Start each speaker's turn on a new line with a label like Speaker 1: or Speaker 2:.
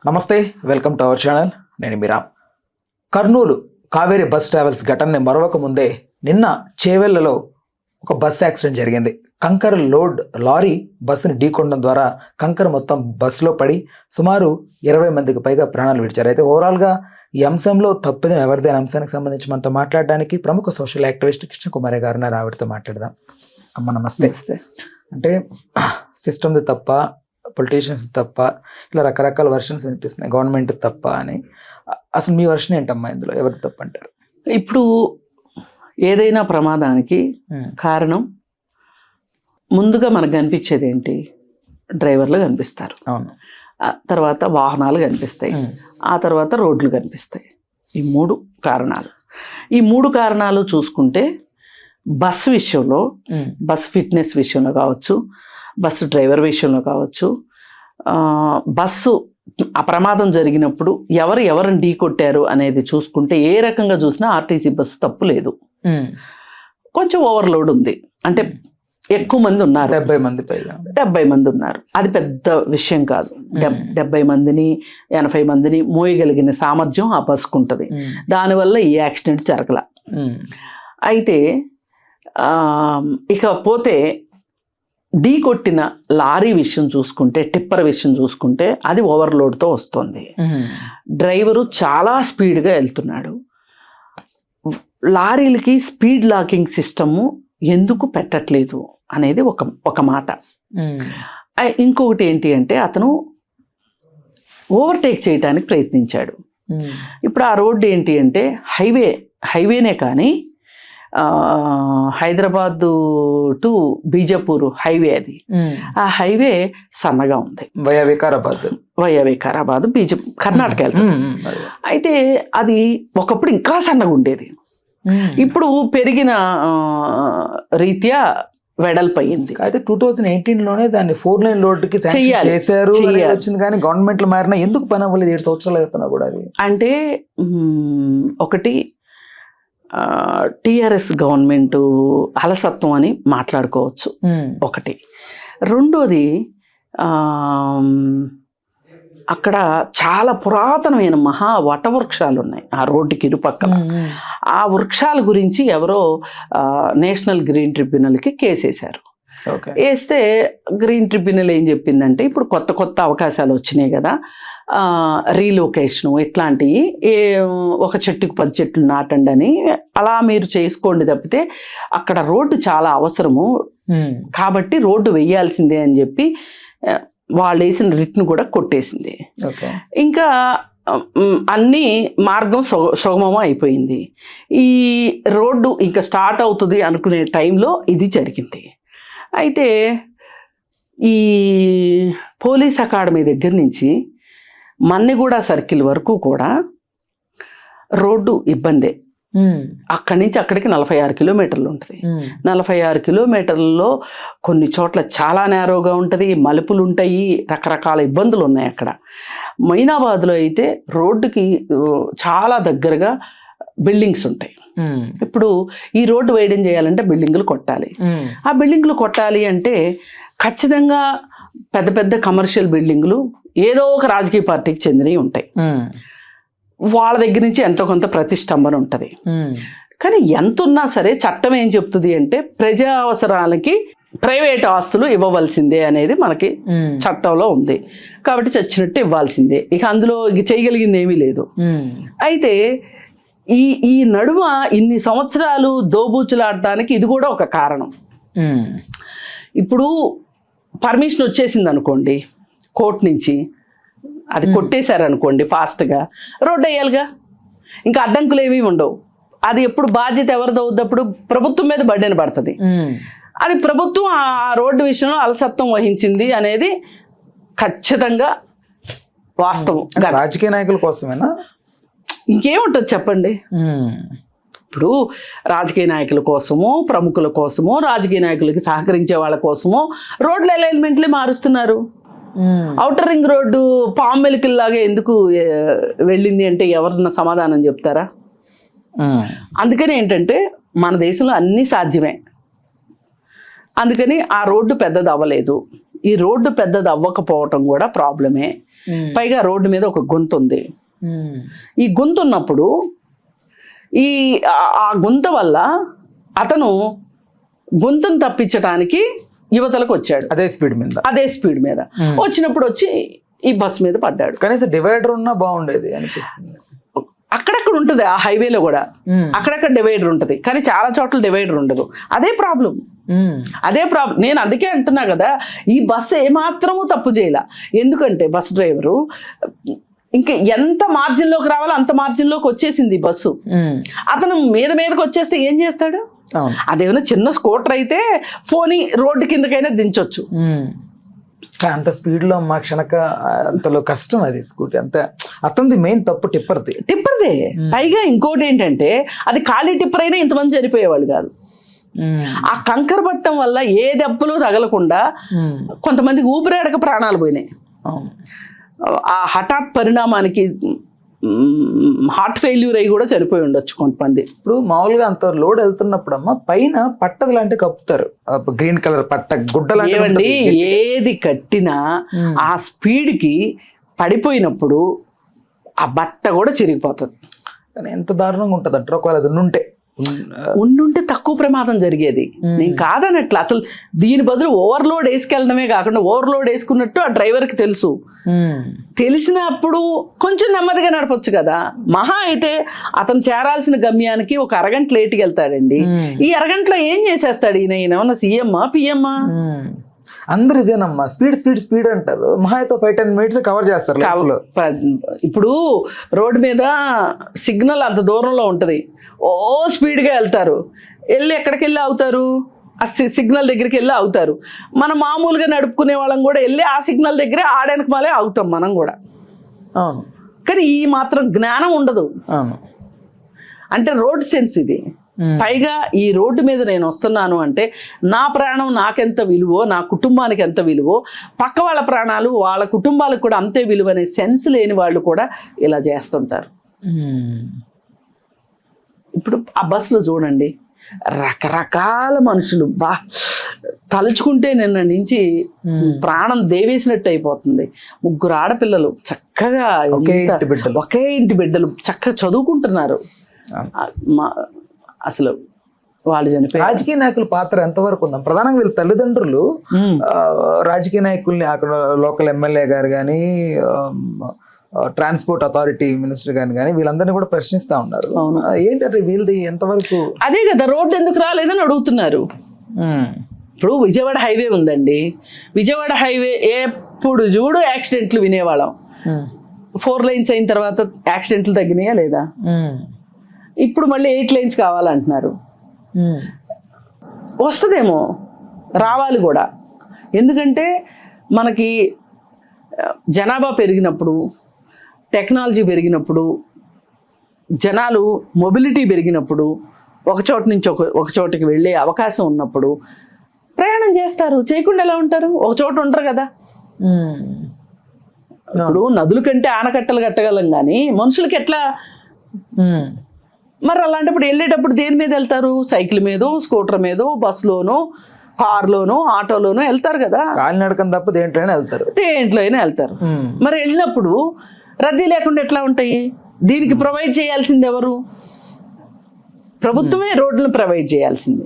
Speaker 1: నమస్తే, welcome to our channel. నేను మీరా. Kurnool Kaveri bus travels ఘటనని మరొక ముందే నిన్న చేవెళ్లలో ఒక బస్ యాక్సిడెంట్ జరిగింది. కంకర లోడ్ లారీ బస్సుని ఢీకొనడం ద్వారా కంకర మొత్తం బస్సులో పడి సుమారు 20 మందికి పైగా ప్రాణాలు విడిచారు. అయితే ఓవరాల్గా ఈ అంశంలో తప్పిదం ఎవరిదైన అంశానికి సంబంధించి మనతో మాట్లాడడానికి ప్రముఖ సోషల్ యాక్టివిస్ట్ కృష్ణకుమారి గారు ఉన్నారు. ఆవిడతో మాట్లాడదాం. అమ్మ నమస్తే. అంటే సిస్టమ్ది తప్ప, పొలిటీషియన్స్ తప్ప, ఇలా రకరకాల వర్షన్స్ వినిపిస్తున్నాయి. గవర్నమెంట్ తప్ప అని. అసలు మీ వర్షన్ ఏంటమ్మా, ఇందులో ఎవరు తప్ప అంటారు?
Speaker 2: ఇప్పుడు ఏదైనా ప్రమాదానికి కారణం ముందుగా మనకు కనిపించేది ఏంటి? డ్రైవర్లు కనిపిస్తారు,
Speaker 1: అవును,
Speaker 2: తర్వాత వాహనాలు కనిపిస్తాయి, ఆ తర్వాత రోడ్లు కనిపిస్తాయి. ఈ మూడు కారణాలు చూసుకుంటే బస్ విషయంలో, బస్ ఫిట్నెస్ విషయంలో కావచ్చు, బస్సు డ్రైవర్ విషయంలో కావచ్చు, బస్సు ఆ ప్రమాదం జరిగినప్పుడు ఎవరిని ఢీ కొట్టారు అనేది చూసుకుంటే ఏ రకంగా చూసినా ఆర్టీసీ బస్సు తప్పు లేదు. కొంచెం ఓవర్లోడ్ ఉంది, అంటే ఎక్కువ మంది ఉన్నారు, 70 మంది ఉన్నారు. అది పెద్ద విషయం కాదు. 70 మందిని 80 మందిని మోయగలిగిన సామర్థ్యం ఆ బస్సుకు ఉంటుంది. దానివల్ల ఈ యాక్సిడెంట్ జరగల. అయితే ఇకపోతే ఢీ కొట్టిన లారీ విషయం చూసుకుంటే, టిప్పర్ విషయం చూసుకుంటే అది ఓవర్లోడ్తో వస్తుంది. డ్రైవరు చాలా స్పీడ్గా వెళ్తున్నాడు. లారీలకి స్పీడ్ లాకింగ్ సిస్టము ఎందుకు పెట్టట్లేదు అనేది ఒక మాట. ఇంకొకటి ఏంటి అంటే, అతను ఓవర్టేక్ చేయడానికి ప్రయత్నించాడు. ఇప్పుడు ఆ రోడ్డు ఏంటి అంటే హైవేనే కానీ హైదరాబాద్ టు బీజాపూర్ హైవే అది. ఆ హైవే సన్నగా ఉంది, వయా వికారాబాద్ కర్ణాటక వెళ్తుంది. అయితే అది ఒకప్పుడు ఇంకా సన్నగా ఉండేది. ఇప్పుడు పెరిగిన రీత్యా వెడల్పు అయింది.
Speaker 1: అయితే 2018లోనే దాన్ని 4 లైన్ రోడ్డుకి చేశారు వచ్చింది, కానీ గవర్నమెంట్లు మారినా ఎందుకు పని అవ్వలేదు? 7 సంవత్సరాలు అవుతున్నా కూడా. అది అంటే
Speaker 2: ఒకటి టిఆర్ఎస్ గవర్నమెంట్ అలసత్వం అని మాట్లాడుకోవచ్చు ఒకటి. రెండోది అక్కడ చాలా పురాతనమైన వటవృక్షాలు ఉన్నాయి ఆ రోడ్డుకి ఇరుపక్కల. ఆ వృక్షాల గురించి ఎవరో నేషనల్ గ్రీన్ ట్రిబ్యునల్కి కేసేశారు. వేస్తే గ్రీన్ ట్రిబ్యునల్ ఏం చెప్పిందంటే, ఇప్పుడు కొత్త అవకాశాలు వచ్చినాయి కదా, రీలొకేషను ఇట్లాంటివి, ఒక చెట్టుకు 10 చెట్లు నాటండి అని అలా మీరు చేసుకోండి తప్పితే అక్కడ రోడ్డు చాలా అవసరము కాబట్టి రోడ్డు వేయాల్సిందే అని చెప్పి వాళ్ళు వేసిన రిట్ను కూడా కొట్టేసింది. ఇంకా అన్నీ మార్గం సుగమం అయిపోయింది. ఈ రోడ్డు ఇంకా స్టార్ట్ అవుతుంది అనుకునే టైంలో ఇది జరిగింది. అయితే ఈ పోలీస్ అకాడమీ దగ్గర నుంచి మన్నెగూడ సర్కిల్ వరకు కూడా రోడ్డు ఇబ్బందే. అక్కడి నుంచి అక్కడికి 46 కిలోమీటర్లు ఉంటుంది. 46 కిలోమీటర్లలో కొన్ని చోట్ల చాలా నేరోగా ఉంటుంది, మలుపులు ఉంటాయి, రకరకాల ఇబ్బందులు ఉన్నాయి అక్కడ. మైనాబాద్లో అయితే రోడ్డుకి చాలా దగ్గరగా బిల్డింగ్స్ ఉంటాయి. ఇప్పుడు ఈ రోడ్డు వైడెన్ చేయాలంటే బిల్డింగులు కొట్టాలి. ఆ బిల్డింగులు కొట్టాలి అంటే ఖచ్చితంగా పెద్ద పెద్ద కమర్షియల్ బిల్డింగులు ఏదో ఒక రాజకీయ పార్టీకి చెందినవి ఉంటాయి. వాళ్ళ దగ్గర నుంచి ఎంతో కొంత ప్రతిష్టంభన ఉంటుంది. కానీ ఎంత ఉన్నా సరే చట్టం ఏం చెప్తుంది అంటే, ప్రజా అవసరాలకి ప్రైవేట్ ఆస్తులు ఇవ్వవలసిందే అనేది మనకి చట్టంలో ఉంది. కాబట్టి చచ్చినట్టు ఇవ్వాల్సిందే. ఇక అందులో చేయగలిగింది ఏమీ లేదు. అయితే ఈ నడుమ ఇన్ని సంవత్సరాలు దోబూచులాడటానికి ఇది కూడా ఒక కారణం. ఇప్పుడు పర్మిషన్ వచ్చేసింది అనుకోండి కోర్టు నుంచి, అది కొట్టేశారనుకోండి ఫాస్ట్గా, రోడ్డు వేయాలిగా, ఇంకా అడ్డంకులు ఏమీ ఉండవు. అది ఎప్పుడు బాధ్యత ఎవరిదో అవుద్దప్పుడు ప్రభుత్వం మీద బర్డెన్ పడుతుంది. అది ప్రభుత్వం ఆ రోడ్డు విషయంలో అలసత్వం వహించింది అనేది ఖచ్చితంగా వాస్తవం.
Speaker 1: రాజకీయ నాయకుల కోసమేనా?
Speaker 2: ఇంకేముంటుంది చెప్పండి? ఇప్పుడు రాజకీయ నాయకుల కోసమో, ప్రముఖుల కోసమో, రాజకీయ నాయకులకి సహకరించే వాళ్ళ కోసమో రోడ్ల అలైన్మెంట్లే మారుస్తున్నారు. ఔటర్ రింగ్ రోడ్డు పామెలికల్లాగా ఎందుకు వెళ్ళింది అంటే ఎవరన్నా సమాధానం చెప్తారా? అందుకని ఏంటంటే మన దేశంలో అన్నీ సాధ్యమే, అందుకని ఆ రోడ్డు పెద్దది అవ్వలేదు. ఈ రోడ్డు పెద్దది అవ్వకపోవటం కూడా ప్రాబ్లమే. పైగా రోడ్డు మీద ఒక గుంత ఉంది. ఈ గుంత ఉన్నప్పుడు ఆ గుంత వల్ల అతను గుంతను తప్పించడానికి యువతలకు వచ్చాడు. అదే స్పీడ్ మీద వచ్చినప్పుడు వచ్చి ఈ బస్ మీద పడ్డాడు.
Speaker 1: కనీసం డివైడర్ ఉన్నా బాగుండేది అనిపిస్తుంది.
Speaker 2: అక్కడక్కడ ఉంటుంది ఆ హైవేలో కూడా, అక్కడక్కడ డివైడర్ ఉంటుంది, కానీ చాలా చోట్ల డివైడర్ ఉండదు. అదే ప్రాబ్లం. నేను అందుకే అంటున్నా కదా, ఈ బస్సు ఏమాత్రము తప్పు చేయాల. ఎందుకంటే బస్ డ్రైవరు ఇంకా ఎంత మార్జిన్లోకి రావాలో అంత మార్జిన్లోకి వచ్చేసింది బస్సు. అతను మీదకి వచ్చేస్తే ఏం చేస్తాడు? అదేమైనా చిన్న స్కూటర్ అయితే పోనీ రోడ్డు కిందకైనా దించొచ్చు.
Speaker 1: అంత స్పీడ్ లో మా క్షణక అంతలో కష్టం అది స్కూటీ. అంత అతనిది మెయిన్ తప్పు టిప్పర్దే. పైగా ఇంకోటి ఏంటంటే అది ఖాళీ టిప్పర్ అయినా ఇంతమంది చనిపోయేవాళ్ళు కాదు. ఆ కంకర పట్టడం వల్ల ఏ దెబ్బలు తగలకుండా కొంతమందికి ఊపిరాడక ప్రాణాలు పోయినాయి. ఆ హఠాత్ పరిణామానికి హార్ట్ ఫెయిల్యూర్ అయ్యి కూడా చనిపోయి ఉండొచ్చు కొంతమంది. ఇప్పుడు మామూలుగా అంత లోడ్ వెళ్తున్నప్పుడు అమ్మ పైన పట్టది లాంటి కప్పుతారు, గ్రీన్ కలర్ పట్ట గుడ్డ లాంటి.
Speaker 2: ఏది కట్టినా ఆ స్పీడ్ కి పడిపోయినప్పుడు ఆ బట్ట కూడా చిరిగిపోతుంది.
Speaker 1: కానీ ఎంత దారుణంగా ఉంటుంది అంటారు. ఒకవేళ అది
Speaker 2: ఉండుంటే తక్కువ ప్రమాదం జరిగేది. నేను కాదనట్లా, అసలు దీని బదులు ఓవర్లోడ్ వేసుకెళ్ళడమే కాకుండా ఓవర్లోడ్ వేసుకున్నట్టు ఆ డ్రైవర్కి తెలుసు. తెలిసినప్పుడు కొంచెం నెమ్మదిగా నడపొచ్చు కదా. మహా అయితే అతను చేరాల్సిన గమ్యానికి ఒక అరగంట లేట్కి వెళ్తాడండి. ఈ అరగంటలో ఏం చేసేస్తాడు ఈయన? ఏమన్నా సీఎమ్మా పిఎమ్మా?
Speaker 1: అందరు ఇదేనమ్మా, స్పీడ్ అంటారు. మహా అయితే 5-10 minutes కవర్ చేస్తారు.
Speaker 2: ఇప్పుడు రోడ్డు మీద సిగ్నల్ అంత దూరంలో ఉంటది, స్పీడ్గా వెళ్తారు. ఎక్కడికి వెళ్ళి అవుతారు? ఆ సిగ్నల్ దగ్గరికి వెళ్ళి అవుతారు. మనం మామూలుగా నడుపుకునే వాళ్ళం కూడా వెళ్ళి ఆ సిగ్నల్ దగ్గరే ఆడడానికి మళ్ళీ అవుతాం మనం కూడా. కానీ ఈ మాత్రం జ్ఞానం ఉండదు. అంటే రోడ్ సెన్స్ ఇది. పైగా ఈ రోడ్డు మీద నేను వస్తున్నాను అంటే నా ప్రాణం నాకెంత విలువో, నా కుటుంబానికి ఎంత విలువో, పక్క వాళ్ళ ప్రాణాలు వాళ్ళ కుటుంబాలకు కూడా అంతే విలువ అనే సెన్స్ లేని వాళ్ళు కూడా ఇలా చేస్తుంటారు. ఇప్పుడు ఆ బస్సులో చూడండి, రకరకాల మనుషులు. తలుచుకుంటే నిన్న నుంచి ప్రాణం దేవేసినట్టు అయిపోతుంది. 3 ఆడపిల్లలు చక్కగా ఒకే ఇంటి బిడ్డలు చక్కగా చదువుకుంటున్నారు. అసలు వాళ్ళు చనిపోయి
Speaker 1: రాజకీయ నాయకుల పాత్ర ఎంతవరకు ఉందా? ప్రధానంగా వీళ్ళ తల్లిదండ్రులు రాజకీయ నాయకుల్ని, అక్కడ లోకల్ ఎమ్మెల్యే గారు కానీ, ట్రాన్స్పోర్ట్ అథారిటీ మినిస్టర్ గారిని కానీ వీళ్ళందరినీ కూడా ప్రశ్నిస్తా ఉన్నారు. ఏంటంటే వీళ్ళది ఎంతవరకు?
Speaker 2: అదే కదా, రోడ్డు ఎందుకు రాలేదని అడుగుతున్నారు. ఇప్పుడు విజయవాడ హైవే ఉందండి. విజయవాడ హైవే ఎప్పుడు చూడు యాక్సిడెంట్లు వినేవాళ్ళం. 4 lanes అయిన తర్వాత యాక్సిడెంట్లు తగ్గినాయా లేదా? ఇప్పుడు మళ్ళీ 8 lanes కావాలంటున్నారు. వస్తుందేమో, రావాలి కూడా. ఎందుకంటే మనకి జనాభా పెరిగినప్పుడు, టెక్నాలజీ పెరిగినప్పుడు, జనాలు మొబిలిటీ పెరిగినప్పుడు, ఒక చోట నుంచి ఒక చోటికి వెళ్ళే అవకాశం ఉన్నప్పుడు ప్రయాణం చేస్తారు. చేయకుండా ఎలా ఉంటారు? ఒక చోట ఉంటారు కదా. ఇప్పుడు నదుల కంటే ఆనకట్టలు కట్టగలం కానీ మనుషులకి ఎట్లా? మరి అలాంటప్పుడు వెళ్ళేటప్పుడు దేని మీద వెళ్తారు? సైకిల్ మీదో, స్కూటర్ మీదో, బస్సులోనో, కార్లోనో, ఆటోలోనో వెళ్తారు కదా.
Speaker 1: కాలినడకం తప్ప దేంట్లోనే
Speaker 2: వెళ్తారు. మరి వెళ్ళినప్పుడు రద్దీ లేకుండా ఎట్లా ఉంటాయి? దీనికి ప్రొవైడ్ చేయాల్సింది ఎవరు? ప్రభుత్వమే రోడ్లను ప్రొవైడ్ చేయాల్సింది.